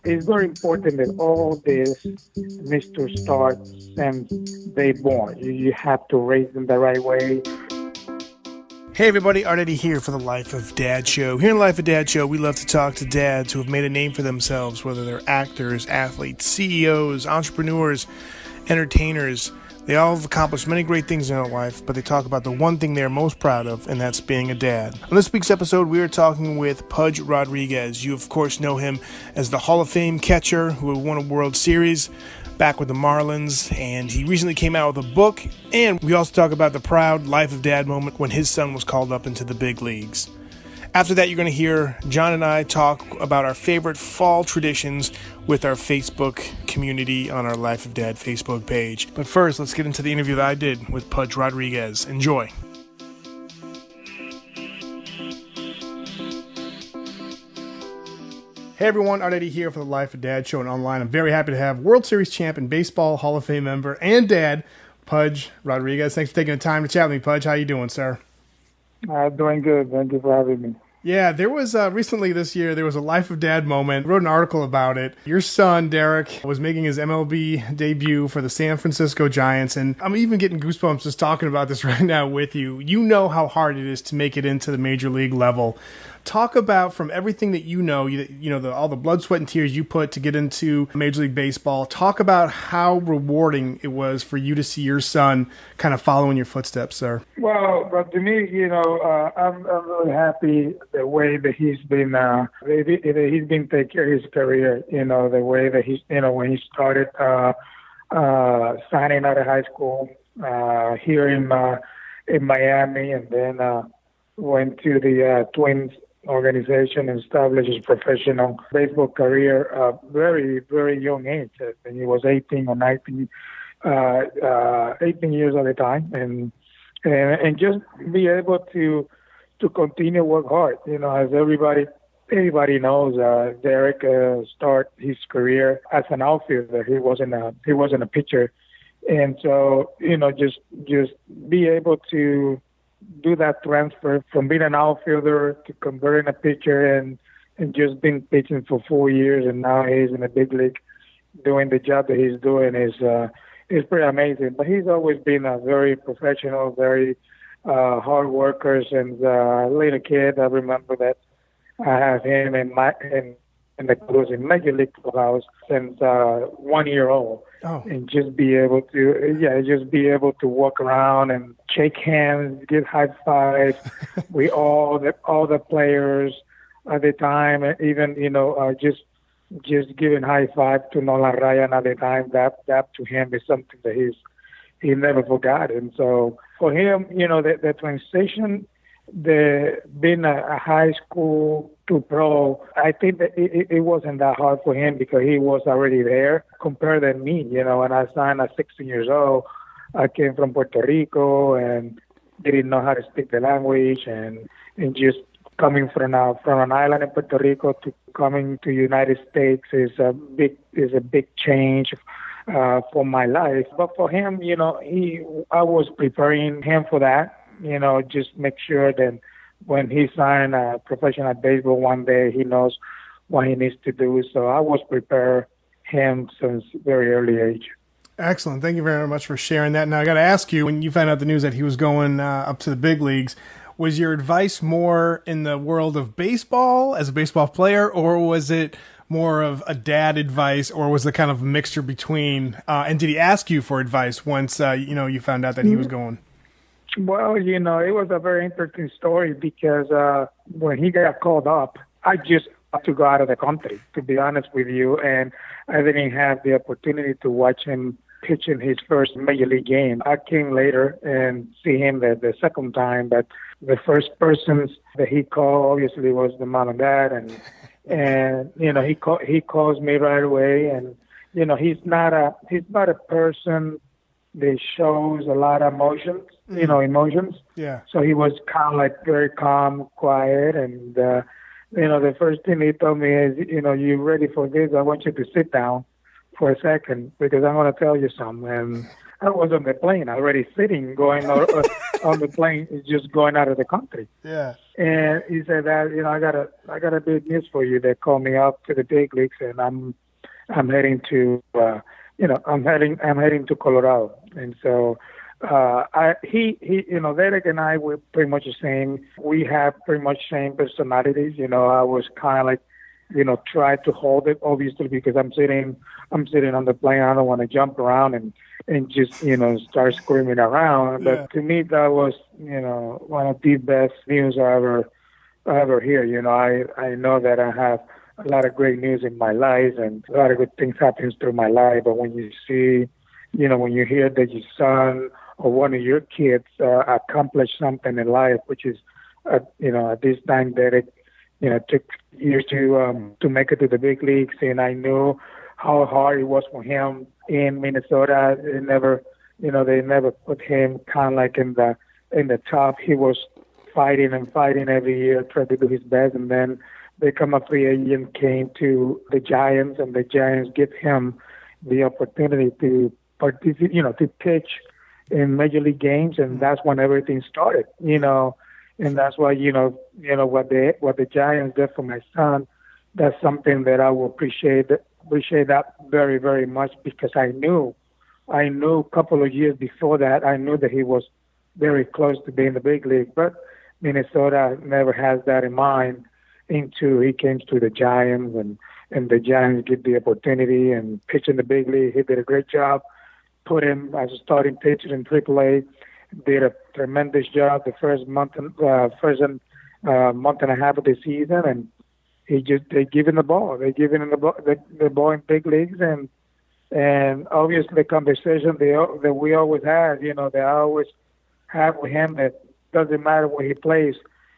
It's very important that all this needs to start since they born. You have to raise them the right way. Hey everybody, Eddy here for the Life of Dad Show. Here in the Life of Dad Show, we love to talk to dads who have made a name for themselves, whether they're actors, athletes, CEOs, entrepreneurs, entertainers. They all have accomplished many great things in their life, but they talk about the one thing they're most proud of, and that's being a dad. On this week's episode, we are talking with Pudge Rodriguez. You, of course, know him as the Hall of Fame catcher who won a World Series back with the Marlins, and he recently came out with a book, and we also talk about the proud Life of Dad moment when his son was called up into the big leagues. After that, you're going to hear John and I talk about our favorite fall traditions with our Facebook community on our Life of Dad Facebook page. But first, let's get into the interview that I did with Pudge Rodriguez. Enjoy. Hey everyone, Eddy here for the Life of Dad Show and online. I'm very happy to have World Series champ and baseball Hall of Fame member and dad, Pudge Rodriguez. Thanks for taking the time to chat with me, Pudge. How you doing, sir? Doing good. Thank you for having me. Yeah, there was recently this year, there was a Life of Dad moment. I wrote an article about it. Your son, Dereck, was making his MLB debut for the San Francisco Giants, and I'm even getting goosebumps just talking about this right now with you. You know how hard it is to make it into the major league level. Talk about, from everything that you know, all the blood, sweat, and tears you put to get into Major League Baseball. Talk about how rewarding it was for you to see your son kind of follow in your footsteps, sir. Well, but to me, I'm really happy the way that he's been taking care of his career. The way that he's, when he started signing out of high school here in Miami, and then went to the Twins organization and established his professional baseball career very, very young age. And he was 18 or 19, 18 years at the time, and just be able to continue work hard. As everybody knows, Dereck started his career as an outfielder. He wasn't a pitcher, and so just be able to do that transfer from being an outfielder to converting a pitcher and just been pitching for 4 years, and now he's in the big league doing the job that he's doing is pretty amazing. But he's always been a very professional, very hard worker since a little kid. I remember that I have him in the closing Major League Clubhouse since 1 year old. Oh. And just be able to walk around and shake hands, give high fives with all the players at the time, even just giving high five to Nolan Ryan at the time. That to him is something that he never forgot. And so for him, the transition, being a high school to pro, I think that it wasn't that hard for him because he was already there compared to me. When I signed at 16 years old, I came from Puerto Rico and didn't know how to speak the language, and just coming from an island in Puerto Rico to coming to United States is a big change for my life. But for him, I was preparing him for that. Just make sure that when he signed professional baseball one day, he knows what he needs to do. So I was prepared him since very early age. Excellent. Thank you very much for sharing that. Now I got to ask you, when you found out the news that he was going up to the big leagues, was your advice more in the world of baseball as a baseball player, or was it more of a dad advice, or was it kind of a mixture between? And did he ask you for advice once you found out that he was going? Well, it was a very interesting story because when he got called up, I just had to go out of the country, to be honest with you, and I didn't have the opportunity to watch him pitch in his first major league game. I came later and see him the second time, but the first persons that he called obviously was the mom and dad, and he calls me right away, and he's not a person that shows a lot of emotions. Yeah. So he was kind of like very calm, quiet, and the first thing he told me is, you ready for this? I want you to sit down for a second because I'm going to tell you something. And I was on the plane already sitting, going, on the plane is just going out of the country. Yeah. And he said that, I got a big news for you. They called me up to the big leagues, and I'm heading to, I'm heading to Colorado. And so, Dereck and I were pretty much the same. We have pretty much same personalities. I was kind of like, try to hold it, obviously, because I'm sitting on the plane. I don't want to jump around and just, start screaming around. Yeah. But to me, that was, one of the best news I ever hear. I know that I have a lot of great news in my life and a lot of good things happens through my life. But when you see, when you hear that your son or one of your kids accomplish something in life, which is, at this time that it, took years to make it to the big leagues, and I knew how hard it was for him in Minnesota. They never put him kind of like in the top. He was fighting every year, trying to do his best, and then become a free agent, came to the Giants, and the Giants give him the opportunity to participate, to pitch in major league games, and that's when everything started, and that's why, what the Giants did for my son, that's something that I will appreciate that very, very much, because I knew a couple of years before that, I knew that he was very close to being in the big league, but Minnesota never has that in mind until he came to the Giants, and the Giants give the opportunity and pitch in the big league. He did a great job, put him as a starting pitcher in AAA, did a tremendous job the first month and a half of the season, and they give him the ball. They give him the ball in big leagues, and obviously the conversation that we always had, they always have with him, that doesn't matter where he plays,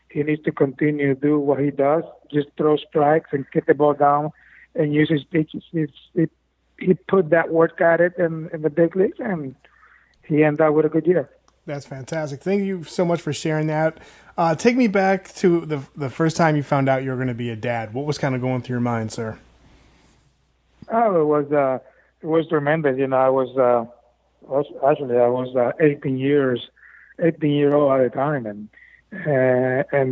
he needs to continue to do what he does, just throw strikes and kick the ball down and use his pitches. He put that work at it in the big leagues, and he ended up with a good year. That's fantastic. Thank you so much for sharing that. Take me back to the first time you found out you were going to be a dad. What was kind of going through your mind, sir? Oh, it was tremendous. I was 18-year-old at the time, and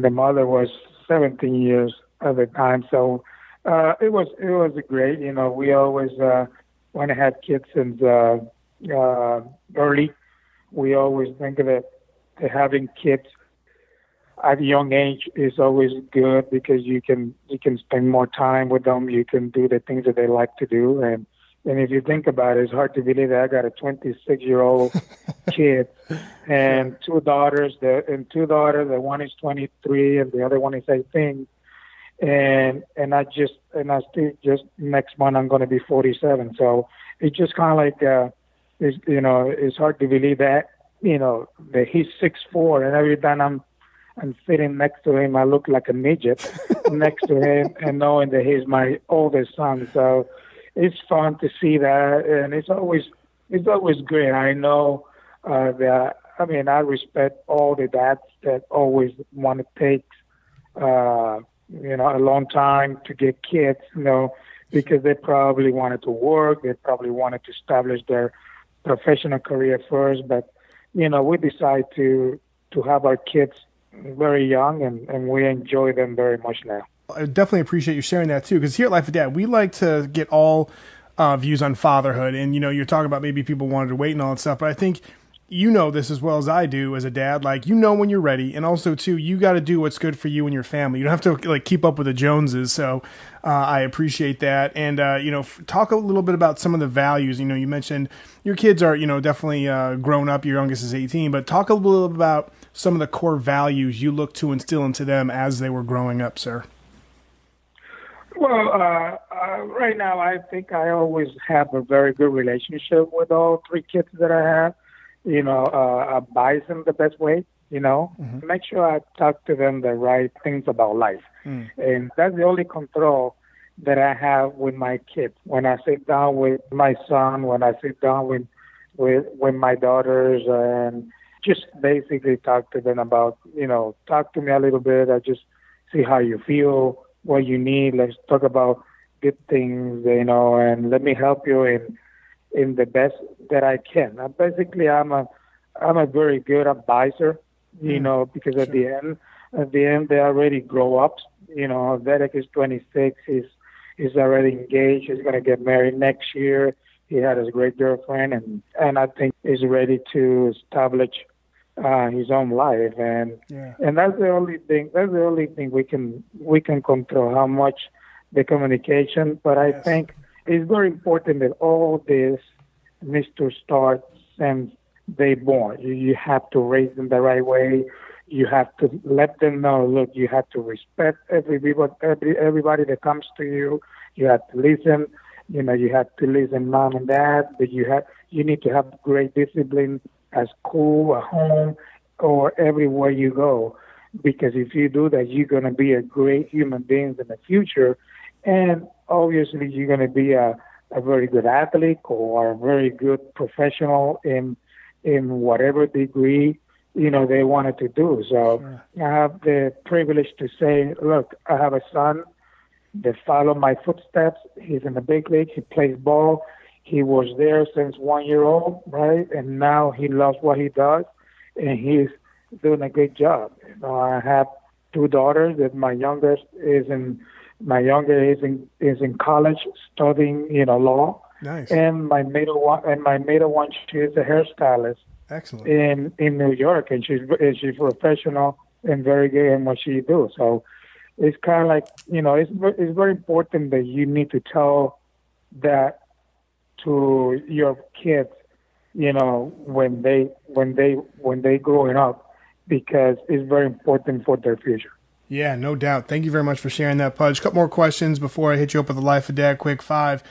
the mother was 17 years at the time. So it was great. We always want to have kids since early. We always think of it, having kids at a young age is always good, because you can spend more time with them. You can do the things that they like to do, and if you think about it, it's hard to believe that I got a 26-year-old kid and two daughters. The one is 23 and the other one is 18. And I still just next month I'm going to be 47. So it's just kind of like it's hard to believe that that he's 6'4", and every time I'm sitting next to him, I look like a midget next to him, and knowing that he's my oldest son. So it's fun to see that, and it's always great. I know that. I mean, I respect all the dads that always want to take a long time to get kids, because they probably wanted to work, they probably wanted to establish their professional career first. But we decide to have our kids very young, and we enjoy them very much now. I definitely appreciate you sharing that too, because here at Life of Dad, we like to get all views on fatherhood. And you're talking about maybe people wanted to wait and all that stuff, but I think this as well as I do as a dad, like when you're ready, and also too, you got to do what's good for you and your family. You don't have to keep up with the Joneses. So I appreciate that. And talk a little bit about some of the values. You mentioned your kids are definitely grown up. Your youngest is 18, but talk a little bit about some of the core values you look to instill into them as they were growing up, sir. Well, right now, I think I always have a very good relationship with all three kids that I have. Advise them the best way, Mm-hmm. Make sure I talk to them the right things about life. Mm. And that's the only control that I have with my kids. When I sit down with my son, when I sit down with my daughters, and just basically talk to them about, talk to me a little bit. I just see how you feel, what you need. Let's talk about good things, and let me help you in the best that I can. Basically, I'm a very good advisor. because at the end they already grow up. Dereck is 26. He's already engaged. He's going to get married next year. He had his great girlfriend, and I think he's ready to establish his own life. And that's the only thing. That's the only thing we can control, how much the communication. But I think it's very important that all this needs to start since they born. You have to raise them the right way. You have to let them know, look, you have to respect everybody that comes to you. You have to listen. You have to listen, mom and dad. But you need to have great discipline at school, at home, or everywhere you go. Because if you do that, you're going to be a great human being in the future. And obviously, you're going to be a very good athlete or a very good professional in whatever degree they wanted to do. So I have the privilege to say, look, I have a son that followed my footsteps. He's in the big league. He plays ball. He was there since 1 year old, right? And now he loves what he does, and he's doing a great job. I have two daughters. That my younger is in college studying, law. Nice. And my middle one, she is a hairstylist. Excellent. In New York, and she's professional and very good in what she do. So it's kind of like it's very important that you need to tell that to your kids, when they growing up, because it's very important for their future. Yeah, no doubt. Thank you very much for sharing that, Pudge. A couple more questions before I hit you up with the Life of Dad Quick 5.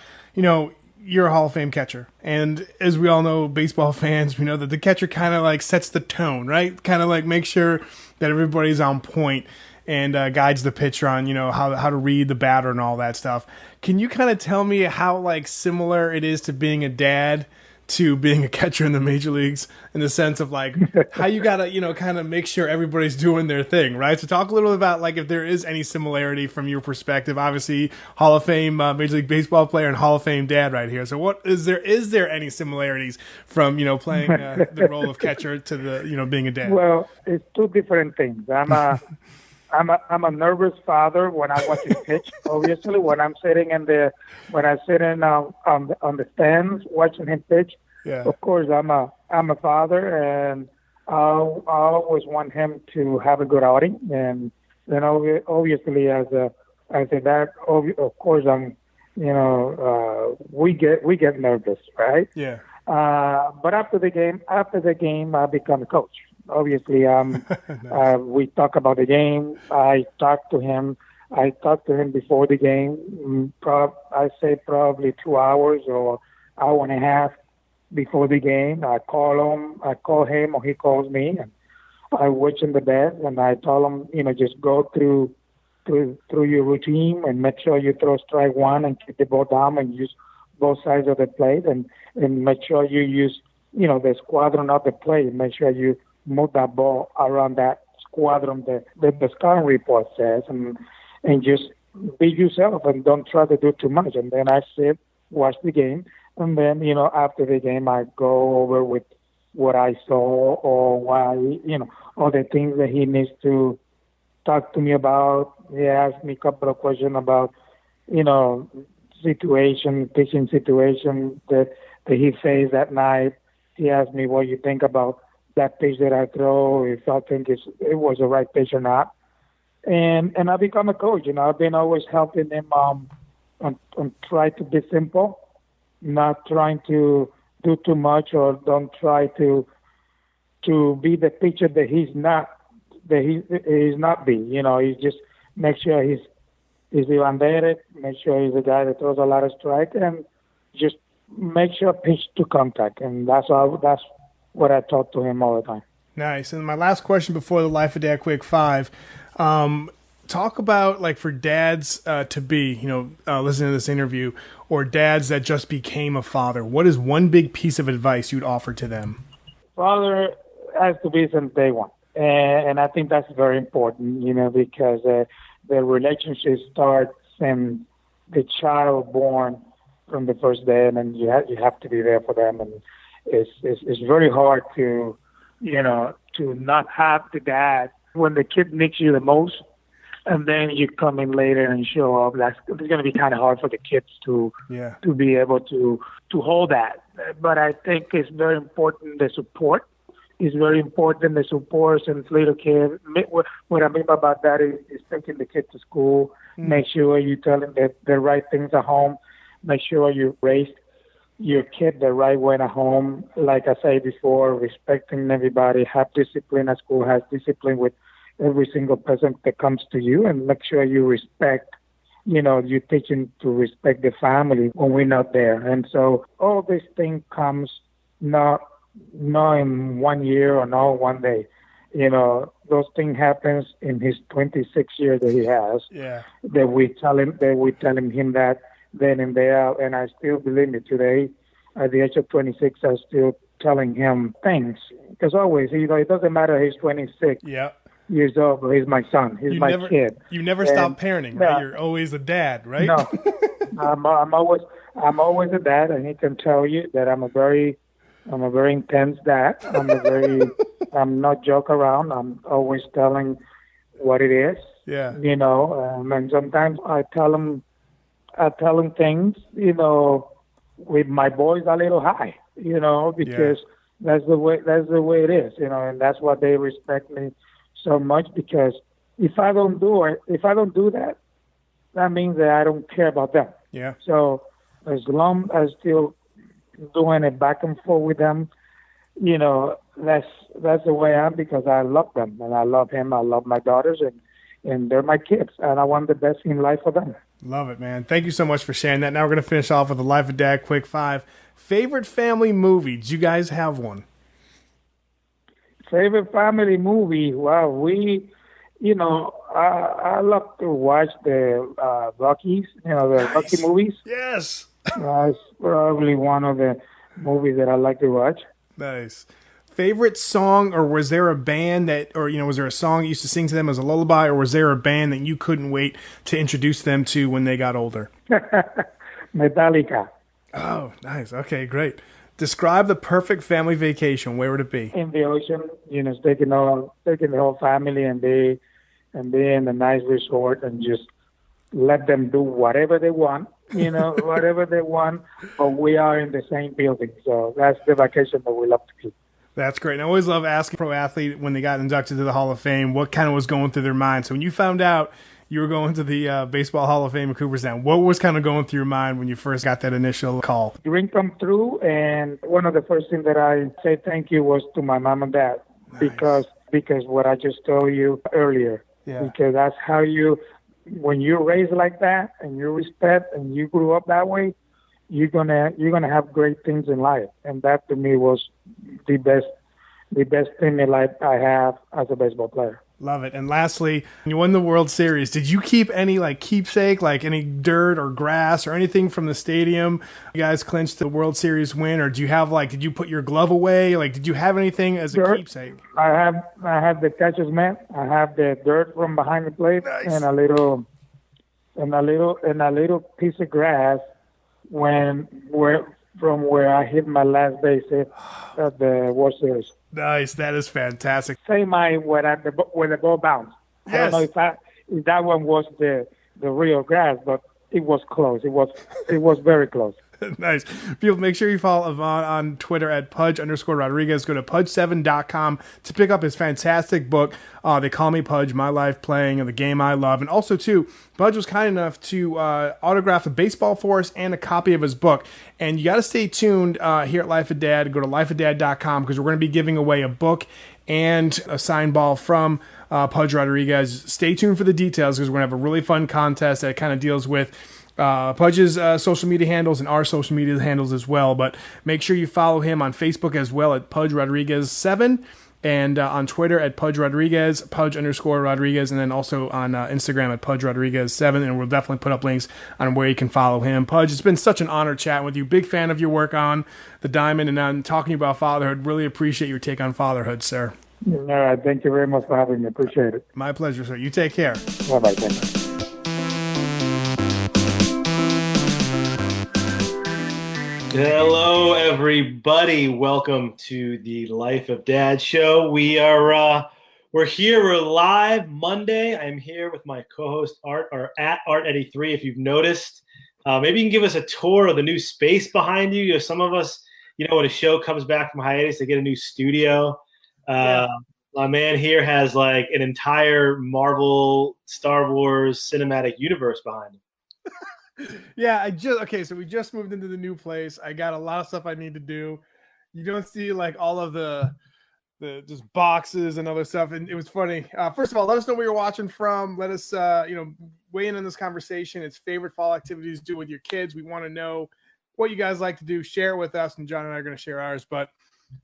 You're a Hall of Fame catcher. And as we all know, baseball fans, we know that the catcher kind of like sets the tone, right? Kind of like make sure that everybody's on point and guides the pitcher on, how to read the batter and all that stuff. Can you kind of tell me how like similar it is to being a dad to being a catcher in the major leagues, in the sense of like how you gotta, kind of make sure everybody's doing their thing, right? So talk a little about like if there is any similarity from your perspective. Obviously, Hall of Fame Major League Baseball player and Hall of Fame dad right here. So what is there any similarities from playing the role of catcher to the being a dad? Well, it's two different things. I'm a nervous father when I watch him pitch. Obviously, when I'm sitting on the stands watching him pitch, of course I'm a father, and I always want him to have a good outing. And then obviously as a dad, of course we get nervous, right? Yeah. But after the game, I become a coach. Obviously, nice. We talk about the game. I talk to him before the game. I say probably 2 hours or hour and a half before the game. I call him, or he calls me, and I wish him the best. And I tell him, just go through your routine and make sure you throw strike one and keep the ball down and use both sides of the plate, and make sure you use the squadron of the plate. Make sure you move that ball around that squadron that the scouting report says, and just be yourself and don't try to do too much. And then I sit, watch the game, and then after the game I go over with what I saw, or why all the things that he needs to talk to me about. He asked me a couple of questions about pitching situation that he faced that night. He asked me what you think about that pitch that I throw, if I think it was the right pitch or not. And I become a coach. I've been always helping him on try to be simple, not trying to do too much, or don't try to be the pitcher that he's not be. He just make sure he's banded, make sure he's a guy that throws a lot of strikes, and just make sure pitch to contact. And that's what I talk to him all the time. Nice. And my last question before the Life of Dad Quick 5, talk about like for dads to be, listening to this interview, or dads that just became a father. What is one big piece of advice you'd offer to them? Father has to be since day one. And I think that's very important, because the relationship starts since the child born from the first day, and then you have to be there for them. And it's very hard to to not have the dad when the kid needs you the most, and then you come in later and show up. It's going to be kind of hard for the kids to be able to hold that. But I think it's very important, the support. It's very important, the support since little kid. What I mean about that is taking the kid to school, make sure you tell them the right things at home, make sure you raise your kid the right way at home. Like I said before, respecting everybody, have discipline at school, have discipline with every single person that comes to you, and make sure you respect, you teach them to respect the family when we're not there. And so all this thing comes not in 1 year or not one day. Those things happens in his 26 years that he has. Yeah. That we telling him that then and there, and I still believe me today, at the age of 26, I'm still telling him things. Because always, it doesn't matter he's 26 years old, but he's my son. He's my kid. You never stop parenting, right? You're always a dad, right? No, I'm always a dad, and he can tell you that I'm a very intense dad. I'm not joke around. I'm always telling what it is. Yeah. And sometimes I tell him things, with my voice a little high, because that's the way it is, and that's why they respect me so much, because if I don't do that, that means that I don't care about them. Yeah. So as long as still doing it back and forth with them, that's the way I am, because I love them and I love him. I love my daughters and they're my kids, and I want the best in life for them. Love it, man. Thank you so much for sharing that. Now we're going to finish off with the Life of Dad Quick 5. Favorite family movie? Do you guys have one? Favorite family movie? Well, I love to watch the Rockies, the Rocky movies. Yes. It's probably one of the movies that I like to watch. Nice. Favorite song, or was there a band was there a song you used to sing to them as a lullaby, or was there a band that you couldn't wait to introduce them to when they got older? Metallica. Oh, nice. Okay, great. Describe the perfect family vacation. Where would it be? In the ocean, taking the whole family and be in a nice resort and just let them do whatever they want, whatever they want, but we are in the same building. So that's the vacation that we love to keep. That's great. And I always love asking pro athlete when they got inducted to the Hall of Fame, what kind of was going through their mind. So when you found out you were going to the Baseball Hall of Fame in Cooperstown, what was kind of going through your mind when you first got that initial call? Dream come through, and one of the first things that I said thank you was to my mom and dad. Nice. because what I just told you earlier. Yeah. Because that's how when you're raised like that and you respect and you grew up that way, you're gonna have great things in life. And that to me was the best thing in life I have as a baseball player. Love it. And lastly, you won the World Series. Did you keep any keepsake, any dirt or grass or anything from the stadium? You guys clinched the World Series win, or do you have did you put your glove away? Did you have anything as a keepsake? I have the catcher's mitt. I have the dirt from behind the plate. Nice. and a little piece of grass from where I hit my last base at the World Series. Nice, that is fantastic. Same where the ball bounced. Yes. I don't know if that one was the real grass, but it was close. It was very close. Nice. People, make sure you follow Yvonne on Twitter at Pudge_Rodriguez. Go to Pudge7.com to pick up his fantastic book, They Call Me Pudge, My Life Playing, the Game I Love. And also, too, Pudge was kind enough to autograph a baseball for us and a copy of his book. And you got to stay tuned here at Life of Dad. Go to lifeofdad.com, because we're going to be giving away a book and a signed ball from Pudge Rodriguez. Stay tuned for the details, because we're going to have a really fun contest that kind of deals with Pudge's social media handles and our social media handles as well. But make sure you follow him on Facebook as well at Pudge Rodriguez 7, and on Twitter at Pudge Rodriguez, Pudge_Rodriguez, and then also on Instagram at Pudge Rodriguez 7. And we'll definitely put up links on where you can follow him. Pudge, it's been such an honor chatting with you. Big fan of your work on the Diamond and on talking about fatherhood. Really appreciate your take on fatherhood, sir. All right. Thank you very much for having me. Appreciate it. My pleasure, sir. You take care. Bye-bye. Thank you. Hello, everybody. Welcome to the Life of Dad show. We're here. We're live Monday. I'm here with my co-host Art, or at Art83. If you've noticed, maybe you can give us a tour of the new space behind you. Some of us, when a show comes back from hiatus, they get a new studio. My man here has like an entire Marvel, Star Wars cinematic universe behind him. Yeah, so we just moved into the new place. I got a lot of stuff I need to do. You don't see like all of the just boxes and other stuff. And it was funny. First of all, let us know where you're watching from. Let us weigh in on this conversation. It's favorite fall activities to do with your kids. We want to know what you guys like to do. Share it with us, and John and I are going to share ours. But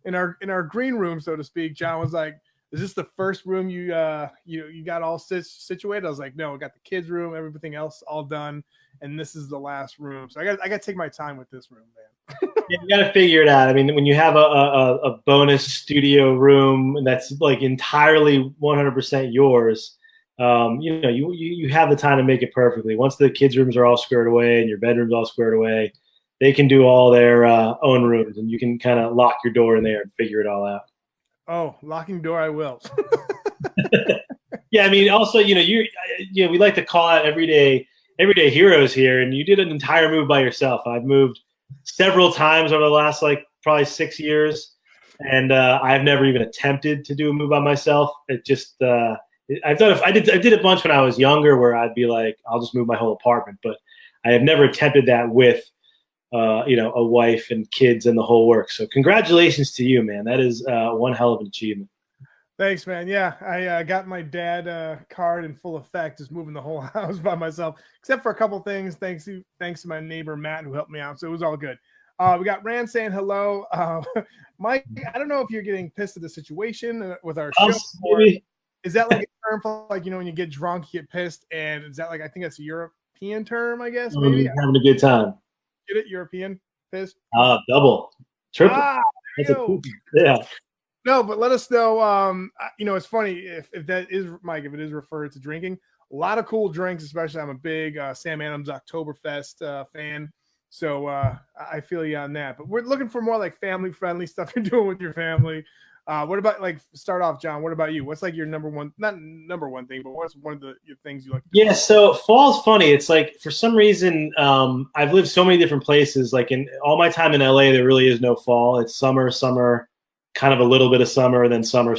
in our green room, so to speak, John was like, "Is this the first room you got all situated?" I was like, "No, we got the kids' room, everything else all done, and this is the last room." So I got to take my time with this room, man. Yeah, you got to figure it out. I mean, when you have a bonus studio room that's like entirely 100% yours, you have the time to make it perfectly. Once the kids' rooms are all squared away and your bedroom's all squared away, they can do all their own rooms, and you can kind of lock your door in there and figure it all out. Oh, locking door, I will. Yeah, I mean, also, we like to call out everyday heroes here, and you did an entire move by yourself. I've moved several times over the last probably 6 years, and I've never even attempted to do a move by myself. It just I did a bunch when I was younger, where I'd be like, I'll just move my whole apartment, but I have never attempted that with a wife and kids and the whole work. So congratulations to you, man. That is one hell of an achievement. Thanks, man. Yeah, I got my dad card in full effect, just moving the whole house by myself, except for a couple things. Thanks to my neighbor Matt, who helped me out. So it was all good. We got Rand saying hello. Mike, I don't know if you're getting pissed at the situation with our show. Or is that like a term for when you get drunk, you get pissed? And is that I think that's a European term, I guess? Maybe having a good time. Get it? European pissed? Double, triple. Yeah. No, but let us know. It's funny if that is, Mike, if it is referred to drinking. A lot of cool drinks, especially I'm a big Sam Adams Oktoberfest fan. So I feel you on that. But we're looking for more family-friendly stuff you're doing with your family. What about start off, John? What about you? What's your number one, not number one thing, but what's one of your things you like to do? Yeah, so fall's funny. It's for some reason, I've lived so many different places. In all my time in LA, there really is no fall. It's summer, kind of a little bit of summer, and then summer.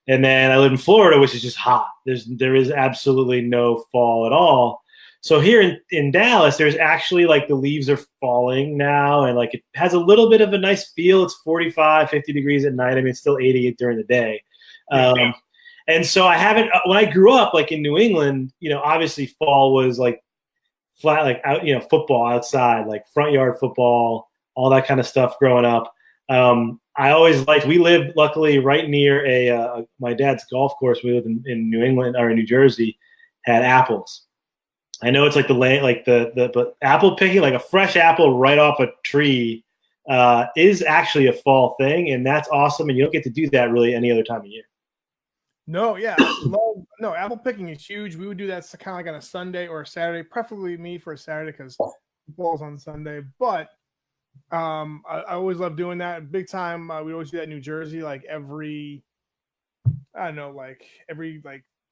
And then I live in Florida, which is just hot. There is absolutely no fall at all. So here in Dallas, there's actually the leaves are falling now, and it has a little bit of a nice feel. It's 45, 50 degrees at night. I mean, it's still 88 during the day. And so I haven't, when I grew up in New England, obviously fall was flat, out, football outside, front yard football, all that kind of stuff growing up. I always we live luckily right near my dad's golf course. We live in New England or in New Jersey, had apples. I know it's the land, but apple picking, a fresh apple right off a tree, is actually a fall thing, and that's awesome. And you don't get to do that really any other time of year. No, yeah, no, apple picking is huge. We would do that kind of on a Sunday or a Saturday, preferably me for a Saturday because football's on Sunday. But I always love doing that. Big time. We always do that in New Jersey, every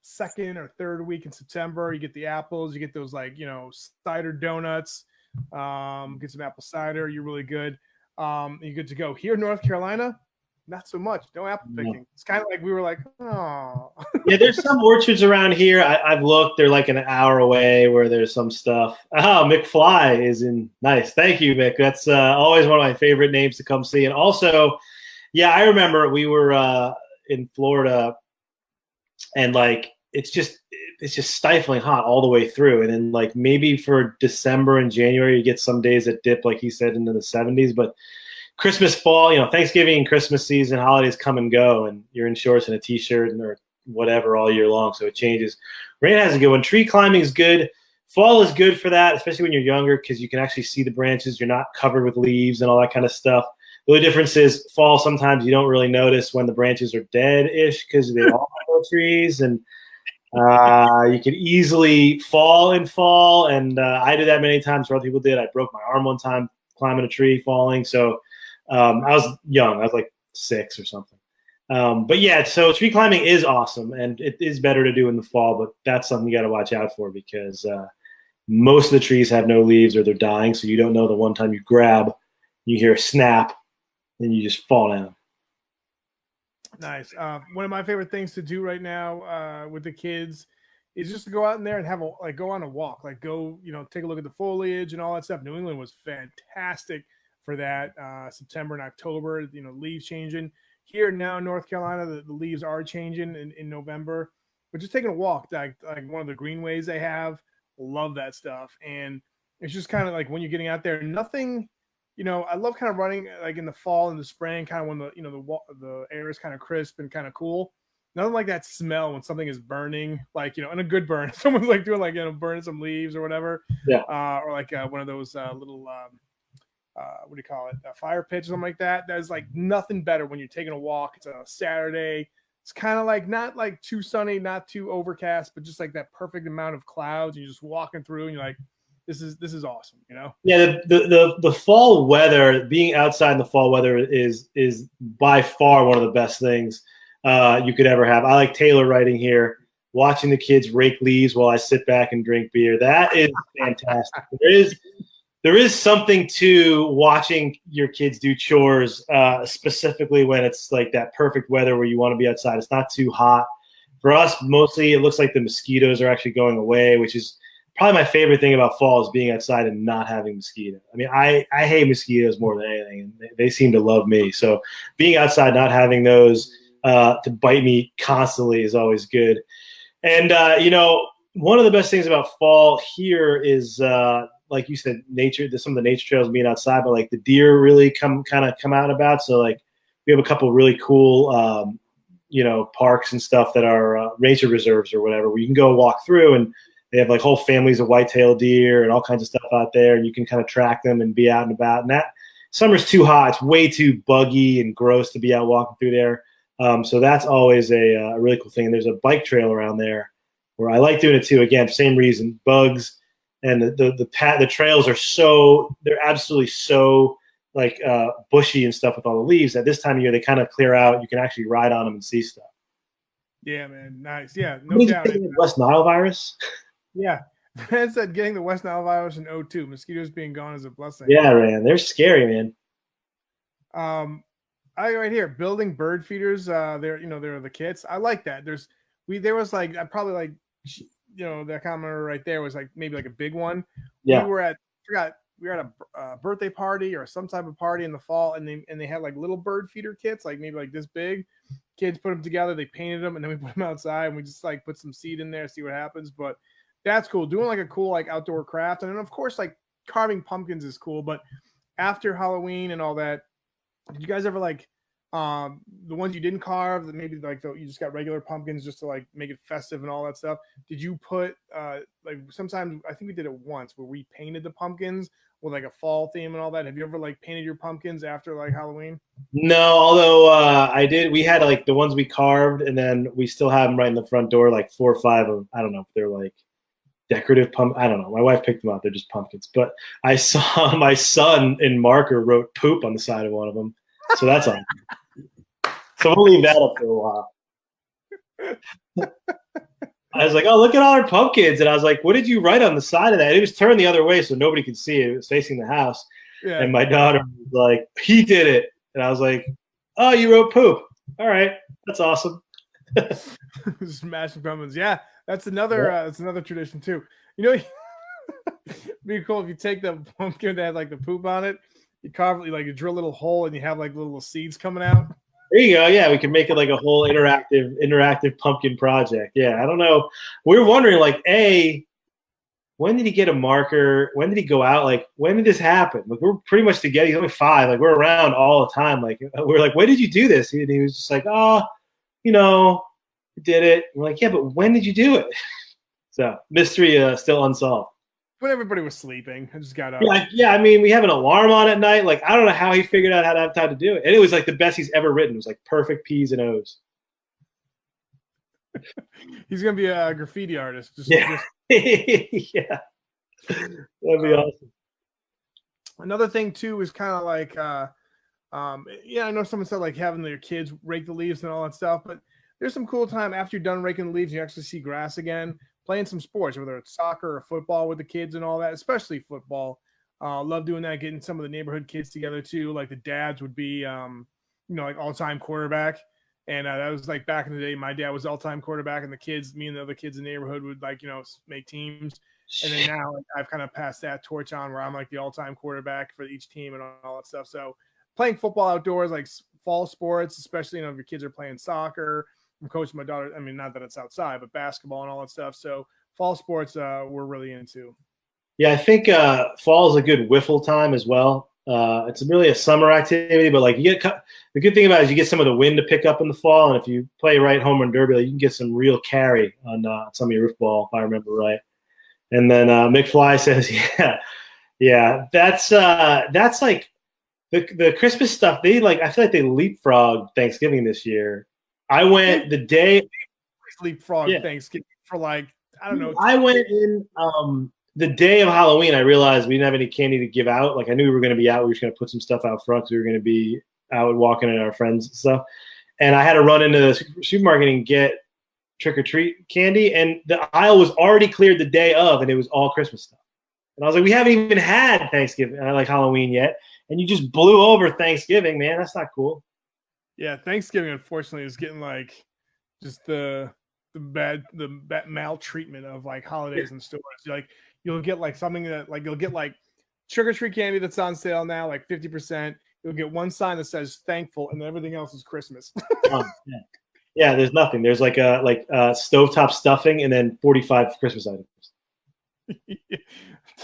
second or third week in September. You get the apples, you get those cider donuts, get some apple cider. You're really good. You're good to go. Here in North Carolina, not so much. No apple picking. No. It's kind of we were oh. Yeah, there's some orchards around here. I've looked. They're an hour away where there's some stuff. Oh, McFly is in. Nice. Thank you, Mick. That's always one of my favorite names to come see. And also, yeah, I remember we were in Florida, and it's just stifling hot all the way through. And then maybe for December and January, you get some days that dip, like he said, into the 70s. But Christmas, fall, Thanksgiving and Christmas season, holidays come and go, and you're in shorts and a t-shirt or whatever all year long. So it changes. Rain has a good one. Tree climbing is good. Fall is good for that, especially when you're younger, because you can actually see the branches. You're not covered with leaves and all that kind of stuff. The only difference is fall, sometimes you don't really notice when the branches are dead-ish because they all have trees, and you can easily fall in fall. And I did that many times where other people did. I broke my arm one time climbing a tree, falling. So I was young. I was like 6 or something. But yeah, so tree climbing is awesome, and it is better to do in the fall, but that's something you got to watch out for because most of the trees have no leaves or they're dying, so you don't know the one time you grab, you hear a snap, and you just fall down. Nice. One of my favorite things to do right now with the kids is just to go out in there and have go on a walk, like go, take a look at the foliage and all that stuff. New England was fantastic for that. September and October, leaves changing. Here now in North Carolina, the leaves are changing in November, but just taking a walk, like one of the greenways they have, love that stuff. And it's just kind of like when you're getting out there, nothing, I love kind of running like in the fall and the spring, kind of when the air is kind of crisp and kind of cool. Nothing like that smell when something is burning, like, in a good burn. Someone's like doing burning some leaves or whatever. Yeah. Or like one of those little, what do you call it? A fire pit or something like that. There's like nothing better when you're taking a walk. It's a Saturday. It's kind of like not like too sunny, not too overcast, but just like that perfect amount of clouds. And you're just walking through and you're like, this is awesome, Yeah, the fall weather, being outside in the fall weather is by far one of the best things you could ever have. I like tailor writing here, watching the kids rake leaves while I sit back and drink beer. That is fantastic. There is something to watching your kids do chores, specifically when it's like that perfect weather where you want to be outside. It's not too hot. For us, mostly it looks like the mosquitoes are actually going away, which is probably my favorite thing about fall is being outside and not having mosquitoes. I mean, I hate mosquitoes more than anything, and they seem to love me. So being outside, not having those to bite me constantly is always good. And, one of the best things about fall here is, like you said, nature. There's some of the nature trails being outside, but like the deer really come out and about. So like we have a couple of really cool, parks and stuff that are nature reserves or whatever, where you can go walk through and they have like whole families of white-tailed deer and all kinds of stuff out there, and you can kind of track them and be out and about. And that summer's too hot; it's way too buggy and gross to be out walking through there. So that's always a really cool thing. And there's a bike trail around there where I like doing it too. Again, same reason, bugs, and the trails are they're absolutely so like bushy and stuff with all the leaves. At this time of year, they kind of clear out. You can actually ride on them and see stuff. Yeah, man, nice. Yeah, no doubt. West Nile virus. Yeah, man said getting the West Nile virus in 2002, mosquitoes being gone is a blessing. Yeah, man, they're scary, man. I right here building bird feeders. They're the kits. I like that. There was like I probably like that commenter right there was like maybe like a big one. Yeah, we were at a birthday party or some type of party in the fall, and they had like little bird feeder kits, like maybe like this big. Kids put them together. They painted them, and then we put them outside, and we just like put some seed in there, see what happens. But that's cool. Doing like a cool like outdoor craft, and then of course like carving pumpkins is cool. But after Halloween and all that, did you guys ever like the ones you didn't carve, that maybe like you just got regular pumpkins just to like make it festive and all that stuff? Did you put like sometimes I think we did it once where we painted the pumpkins with like a fall theme and all that? Have you ever like painted your pumpkins after like Halloween? No, although I did. We had like the ones we carved, and then we still have them right in the front door, like 4 or 5 of them. I don't know if they're like decorative I don't know. My wife picked them out. They're just pumpkins. But I saw my son in marker wrote poop on the side of one of them. So that's awesome. So we'll leave that up for a while. I was like, oh, look at all our pumpkins. And I was like, what did you write on the side of that? It was turned the other way so nobody could see it. It was facing the house. Yeah. And my daughter was like, he did it. And I was like, oh, you wrote poop. All right. That's awesome. Smashing pumpkins. Yeah. That's another tradition too. It'd be cool if you take the pumpkin that had like the poop on it, you carve it, like you drill a little hole and you have like little seeds coming out. There you go. Yeah, we can make it like a whole interactive pumpkin project. Yeah, I don't know. We were wondering, like, when did he get a marker? When did he go out? Like, when did this happen? Like, we're pretty much together. He's only 5. Like, we're around all the time. Like, we're like, when did you do this? And he was just like, oh, did it. And we're like, yeah, but when did you do it? So, mystery still unsolved. When everybody was sleeping, I just got up. Yeah. I mean, we have an alarm on at night. Like, I don't know how he figured out how to have time to do it. And it was like the best he's ever written. It was like perfect P's and O's. He's gonna be a graffiti artist. Yeah. Yeah. That'd be awesome. Another thing too is kind of like, yeah, I know someone said like having their kids rake the leaves and all that stuff, but there's some cool time after you're done raking the leaves, you actually see grass again, playing some sports, whether it's soccer or football with the kids and all that, especially football. Love doing that, getting some of the neighborhood kids together too. Like the dads would be, like all-time quarterback. And that was like back in the day, my dad was all-time quarterback, and the kids, me and the other kids in the neighborhood would like, make teams. And then now like, I've kind of passed that torch on where I'm like the all-time quarterback for each team and all that stuff. So playing football outdoors, like fall sports, especially, if your kids are playing soccer. I'm coaching my daughter. I mean, not that it's outside, but basketball and all that stuff. So fall sports, we're really into. Yeah, I think fall is a good wiffle time as well. It's really a summer activity, but like the good thing about it is you get some of the wind to pick up in the fall, and if you play right home run derby, you can get some real carry on some of your roof ball, if I remember right. And then McFly says, yeah, that's like the Christmas stuff. I feel like they leapfrog Thanksgiving this year. I went the day leapfrog Thanksgiving for like, I don't know. I went in the day of Halloween. I realized we didn't have any candy to give out. Like I knew we were going to be out. We were just going to put some stuff out front because we were going to be out walking at our friends and stuff. And I had to run into the supermarket and get trick-or-treat candy. And the aisle was already cleared the day of, and it was all Christmas stuff. And I was like, we haven't even had Thanksgiving, like Halloween yet. And you just blew over Thanksgiving, man. That's not cool. Yeah, Thanksgiving, unfortunately, is getting like just the bad maltreatment of like holidays and stores. Like you'll get like something that like you'll get like trick-or-treat candy that's on sale now, like 50%. You'll get one sign that says thankful, and everything else is Christmas. Yeah, there's nothing. There's like stovetop stuffing and then 45 Christmas items.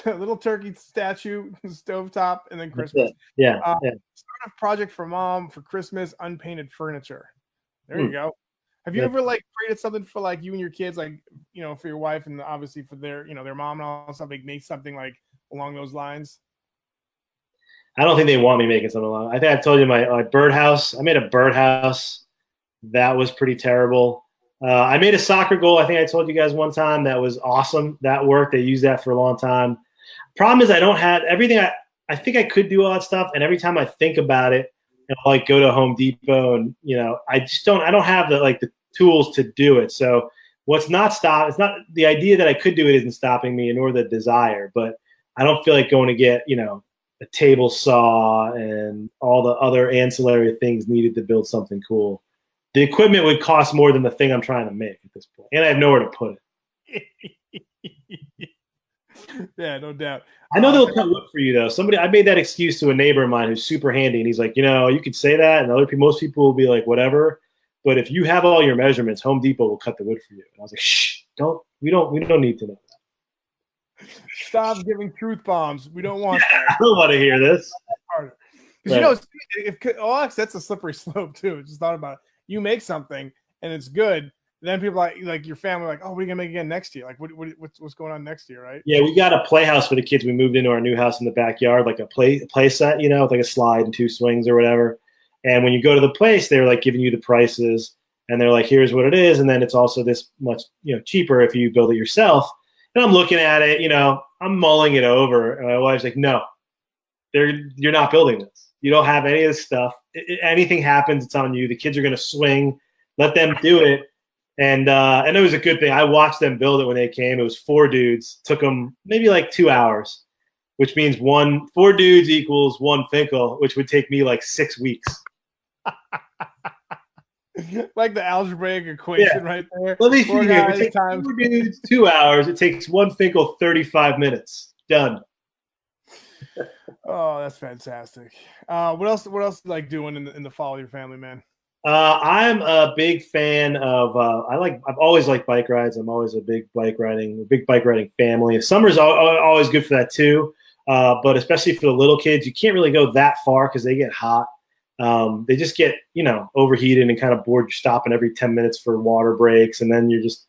Little turkey statue, stovetop, and then Christmas. Yeah. Start a project for mom for Christmas, unpainted furniture. There you go. Have you ever like created something for like you and your kids, like, for your wife and obviously for their, their mom and all stuff, like make something like along those lines? I don't think they want me making something along. I think I've told you my birdhouse. I made a birdhouse. That was pretty terrible. I made a soccer goal. I think I told you guys one time that was awesome. That worked. They used that for a long time. Problem is I don't have everything. I think I could do all that stuff. And every time I think about it, and I'll like go to Home Depot and, I don't have the tools to do it. So it's not the idea that I could do it isn't stopping me, nor the desire, but I don't feel like going to get, a table saw and all the other ancillary things needed to build something cool. The equipment would cost more than the thing I'm trying to make at this point. And I have nowhere to put it. Yeah, no doubt. I know they'll cut wood for you though. I made that excuse to a neighbor of mine who's super handy, and he's like, you could say that, and most people will be like, whatever. But if you have all your measurements, Home Depot will cut the wood for you. And I was like, shh, we don't need to know that. Stop giving truth bombs. We don't want that. I don't want to hear this. Because that's a slippery slope too. Just thought about it. You make something and it's good. Then people like your family like, oh, what are you gonna make again next year? Like, what's going on next year, right? Yeah, we got a playhouse for the kids. We moved into our new house in the backyard, like a play set, with like a slide and 2 swings or whatever. And when you go to the place, they're like giving you the prices, and they're like, here's what it is, and then it's also this much cheaper if you build it yourself. And I'm looking at it, I'm mulling it over, and my wife's like, no, you're not building this. You don't have any of this stuff. Anything happens, it's on you. The kids are gonna swing. Let them do it. And it was a good thing. I watched them build it when they came. It was 4 dudes. Took them maybe like 2 hours, which means 4 dudes equals 1 Finkel, which would take me like 6 weeks. Like the algebraic equation right there. Let me see here. It takes 4 dudes 2 hours. It takes 1 Finkel 35 minutes. Done. Oh, that's fantastic. What else like doing in the fall of your family, man? I'm a big fan of. I've always liked bike rides. I'm always a big bike riding family. Summer's always good for that too. But especially for the little kids, you can't really go that far because they get hot. They just get overheated and kind of bored. You're stopping every 10 minutes for water breaks, and then you're just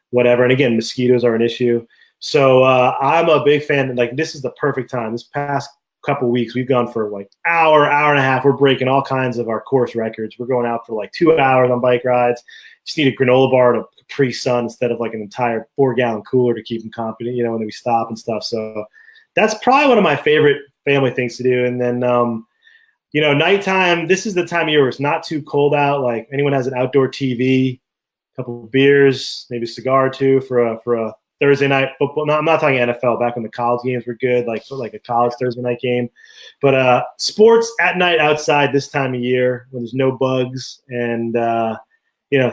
whatever. And again, mosquitoes are an issue. So I'm a big fan. Like this is the perfect time. This past couple weeks we've gone for like hour and a half. We're breaking all kinds of our course records. We're going out for like 2 hours on bike rides. Just need a granola bar and a Capri Sun instead of like an entire 4-gallon cooler to keep them confident, when we stop and stuff. So that's probably one of my favorite family things to do. And then, nighttime, this is the time of year where it's not too cold out. Like anyone has an outdoor TV, a couple of beers, maybe a cigar or two for a Thursday night football. No, I'm not talking NFL. Back when the college games were good, like a college Thursday night game. But sports at night outside this time of year when there's no bugs and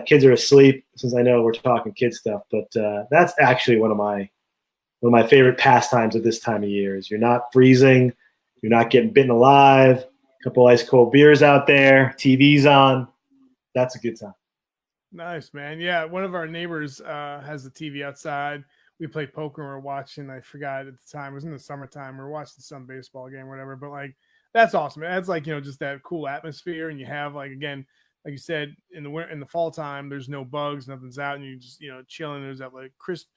kids are asleep. Since I know we're talking kid stuff, but that's actually one of my favorite pastimes at this time of year. Is you're not freezing, you're not getting bitten alive. A couple ice cold beers out there, TV's on. That's a good time. Nice, man. Yeah, one of our neighbors has the TV outside. We played poker and we were watching. I forgot at the time. It was in the summertime. We were watching some baseball game or whatever. But like, that's awesome. That's like, just that cool atmosphere. And you have like, again, like you said, in the fall time, there's no bugs, nothing's out, and you just chilling. There's that like crisp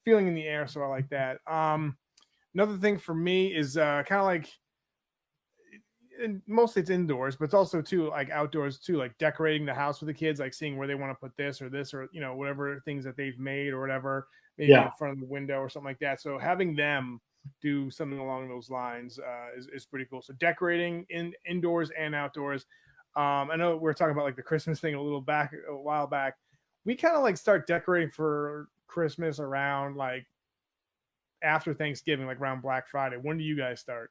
feeling in the air. So I like that. Another thing for me is kind of like, and mostly it's indoors, but it's also too like outdoors too, like decorating the house for the kids, like seeing where they want to put this or whatever things that they've made or whatever, maybe in front of the window or something like that. So having them do something along those lines is pretty cool. So decorating indoors and outdoors. I know we were talking about like the Christmas thing a while back. We kind of like start decorating for Christmas around like after Thanksgiving, like around Black Friday. When do you guys start?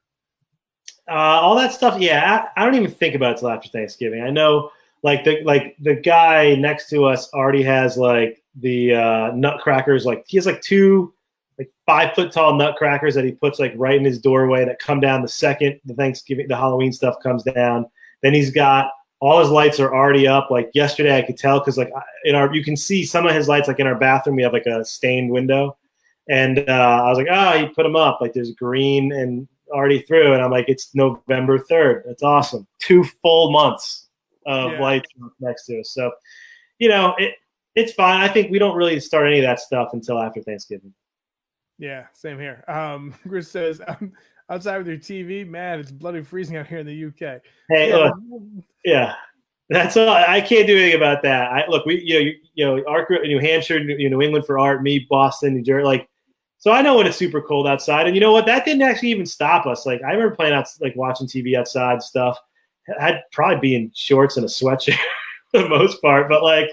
All that stuff, yeah. I don't even think about it till after Thanksgiving. I know, like the guy next to us already has like the nutcrackers. Like he has like two 5 foot tall nutcrackers that he puts like right in his doorway that come down the second the Halloween stuff comes down. Then he's got all his lights are already up. Like yesterday, I could tell because like you can see some of his lights like in our bathroom. We have like a stained window, and I was like, he put them up. Like there's green and already through, and I'm like, it's November 3rd. That's awesome. 2 full months of lights next to us. So, it's fine. I think we don't really start any of that stuff until after Thanksgiving. Yeah, same here. Chris says, I'm outside with your TV. Man, it's bloody freezing out here in the UK. Hey, look, that's all. I can't do anything about that. We, our New Hampshire, New England for art, me, Boston, New Jersey, like. So I know when it's super cold outside, and you know what? That didn't actually even stop us. Like I remember playing out, like watching TV outside and stuff. I'd probably be in shorts and a sweatshirt for the most part, but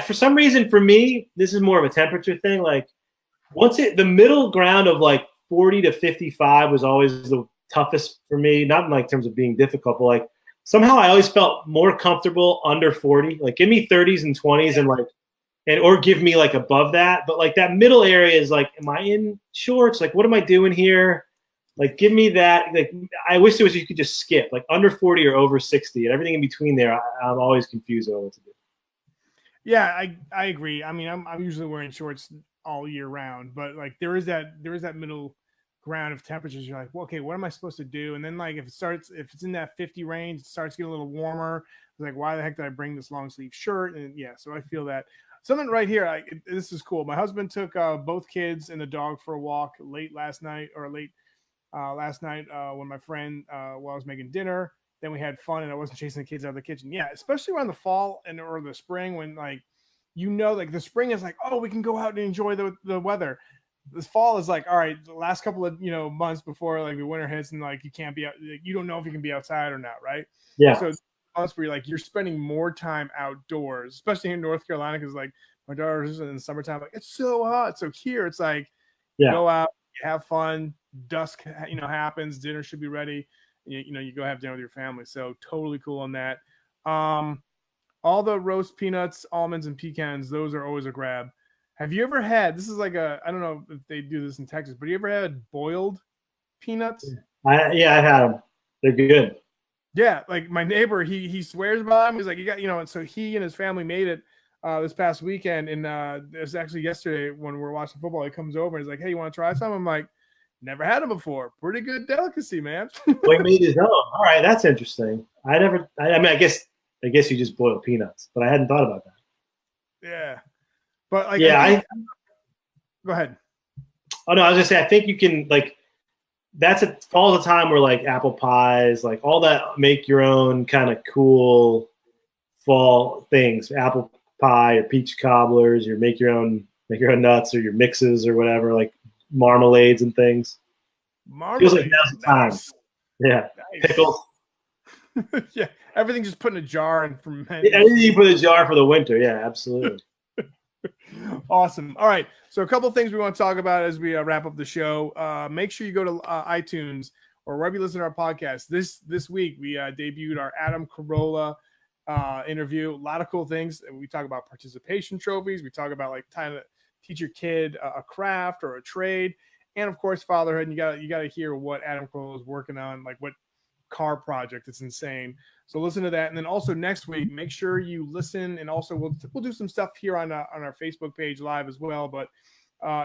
for some reason for me, this is more of a temperature thing. Like the middle ground of like 40 to 55 was always the toughest for me. Not in like terms of being difficult, but like somehow I always felt more comfortable under 40. Like give me 30s and 20s and like. Or give me like above that, but like that middle area is like, am I in shorts? Like, what am I doing here? Like, give me that. Like, I wish there was you could just skip like under 40 or over 60, and everything in between there. I'm always confused about what to do. Yeah, I agree. I mean, I'm usually wearing shorts all year round, but like there is that middle ground of temperatures. You're like, well, okay, what am I supposed to do? And then like if it's in that 50 range, it starts getting a little warmer. It's like, why the heck did I bring this long sleeve shirt? And so I feel that. Something right here. This is cool. My husband took both kids and the dog for a walk late last night when my friend, while I was making dinner. Then we had fun, and I wasn't chasing the kids out of the kitchen. Yeah, especially around the fall or the spring when like the spring is like, oh, we can go out and enjoy the weather. This fall is like, all right, the last couple of months before like the winter hits and like you can't be out, like, you don't know if you can be outside or not, right? Yeah. So months where you're spending more time outdoors, especially in North Carolina, because like my daughter's in the summertime, like it's so hot. So here it's like go out, you have fun, dusk happens, dinner should be ready, you go have dinner with your family. So totally cool on that. All the roast peanuts, almonds, and pecans, those are always a grab. Have you ever had, this is like I don't know if they do this in Texas, but you ever had boiled peanuts? I've had them. They're good. Yeah, like my neighbor, he swears by them. He's like, and so he and his family made it this past weekend. And it was actually yesterday when we were watching football. He comes over and he's like, hey, you want to try some? I'm like, never had them before. Pretty good delicacy, man. We made his own. All right, that's interesting. I mean, I guess you just boil peanuts, but I hadn't thought about that. Yeah. But like, go ahead. Oh no, I was gonna say, I think you can like, that's all the time where like apple pies, like all that make your own kind of cool fall things, apple pie or peach cobblers, or make your own nuts or your mixes or whatever, like marmalades and things. Feels like now's the time. Nice. Yeah. Nice. Pickles. Yeah, everything just put in a jar and ferment. Yeah, everything you put in a jar for the winter. Yeah, absolutely. Awesome. All right. So a couple of things we want to talk about as we wrap up the show. Make sure you go to iTunes or wherever you listen to our podcast. This week we debuted our Adam Carolla interview. A lot of cool things. We talk about participation trophies. We talk about like trying to teach your kid a craft or a trade, and of course fatherhood. And you got to hear what Adam Carolla is working on, like what car project. It's insane. So listen to that. And then also next week, make sure you listen. And also we'll do some stuff here on our Facebook page live as well. But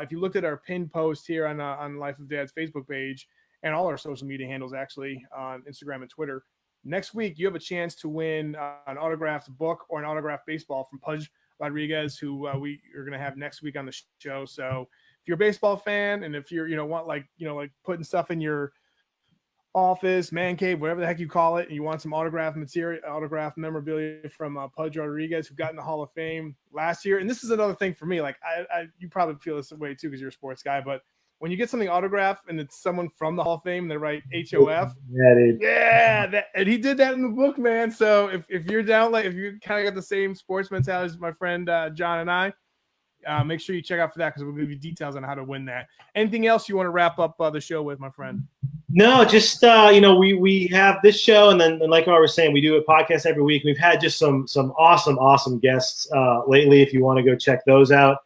if you looked at our pinned post here on Life of Dad's Facebook page and all our social media handles, actually on Instagram and Twitter, next week you have a chance to win an autographed book or an autographed baseball from Pudge Rodriguez, who we are going to have next week on the show. So if you're a baseball fan and if you're want like putting stuff in your office, man cave, whatever the heck you call it, and you want some autographed material, autographed memorabilia from Pudge Rodriguez, who got in the Hall of Fame last year. And this is another thing for me. Like you probably feel this way too because you're a sports guy. But when you get something autographed and it's someone from the Hall of Fame, they write HOF. Yeah, dude. Yeah, and he did that in the book, man. So if you're down, like if you kind of got the same sports mentality as my friend John and I, make sure you check out for that because we'll give you details on how to win that. Anything else you want to wrap up the show with, my friend? No, just we have this show, and then like I was saying, we do a podcast every week. We've had just some awesome guests lately. If you want to go check those out,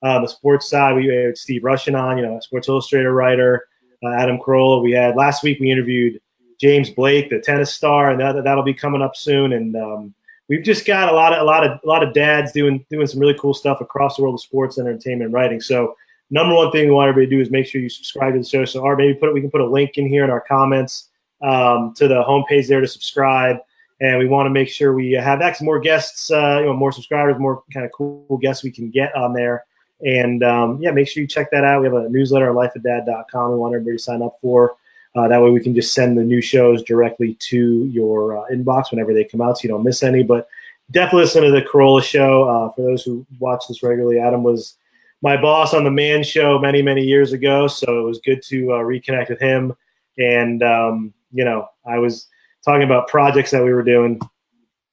the sports side, we had Steve Rushin on, Sports Illustrated writer, Adam Carolla. We had last week. We interviewed James Blake, the tennis star, and that'll be coming up soon. And we've just got a lot of dads doing some really cool stuff across the world of sports, entertainment, and writing. So number one thing we want everybody to do is make sure you subscribe to the show. So, or maybe we can put a link in here in our comments to the homepage there to subscribe. And we want to make sure we have actually more guests, more subscribers, more kind of cool guests we can get on there. And make sure you check that out. We have a newsletter on lifeoftdad.com. We want everybody to sign up for. That way we can just send the new shows directly to your inbox whenever they come out, so you don't miss any. But definitely listen to the Carolla show. For those who watch this regularly, Adam was my boss on the Man Show many years ago, so it was good to reconnect with him. And I was talking about projects that we were doing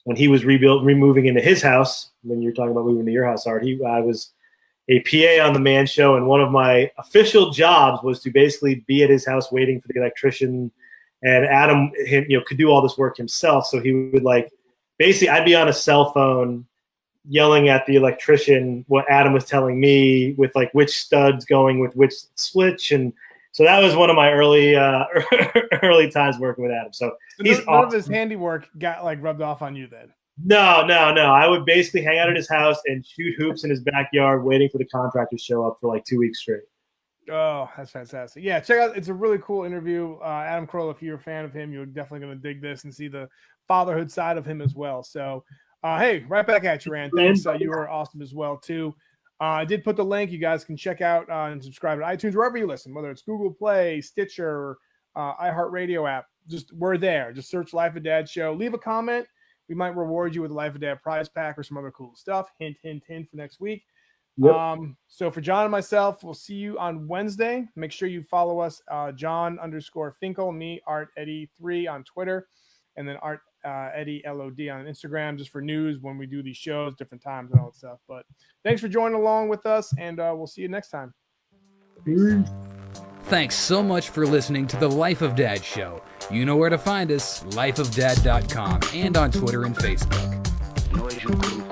when he was removing into his house. When you're talking about moving to your house, Art, I was a PA on the Man Show, and one of my official jobs was to basically be at his house waiting for the electrician. And Adam, could do all this work himself, so he would basically I'd be on a cell phone yelling at the electrician what Adam was telling me with which studs going with which switch. And so that was one of my early times working with Adam. So he's none of his handiwork got rubbed off on you then. No. I would basically hang out at his house and shoot hoops in his backyard waiting for the contractors to show up for 2 weeks straight. Oh, that's fantastic. Yeah, check out. It's a really cool interview. Adam Carolla, if you're a fan of him, you're definitely going to dig this and see the fatherhood side of him as well. So hey, right back at you, Rand. Thanks. You were awesome as well, too. I did put the link. You guys can check out and subscribe to iTunes, wherever you listen, whether it's Google Play, Stitcher, iHeartRadio app. We're there. Just search Life of Dad Show. Leave a comment. We might reward you with a Life of Dad prize pack or some other cool stuff. Hint, hint, hint for next week. Yep. So for John and myself, we'll see you on Wednesday. Make sure you follow us, John_Finkel, me, Art Eddy 3 on Twitter, and then Art Eddy LOD on Instagram, just for news when we do these shows, different times and all that stuff. But thanks for joining along with us, and we'll see you next time. Peace. Thanks so much for listening to the Life of Dad Show. You know where to find us, lifeofdad.com, and on Twitter and Facebook.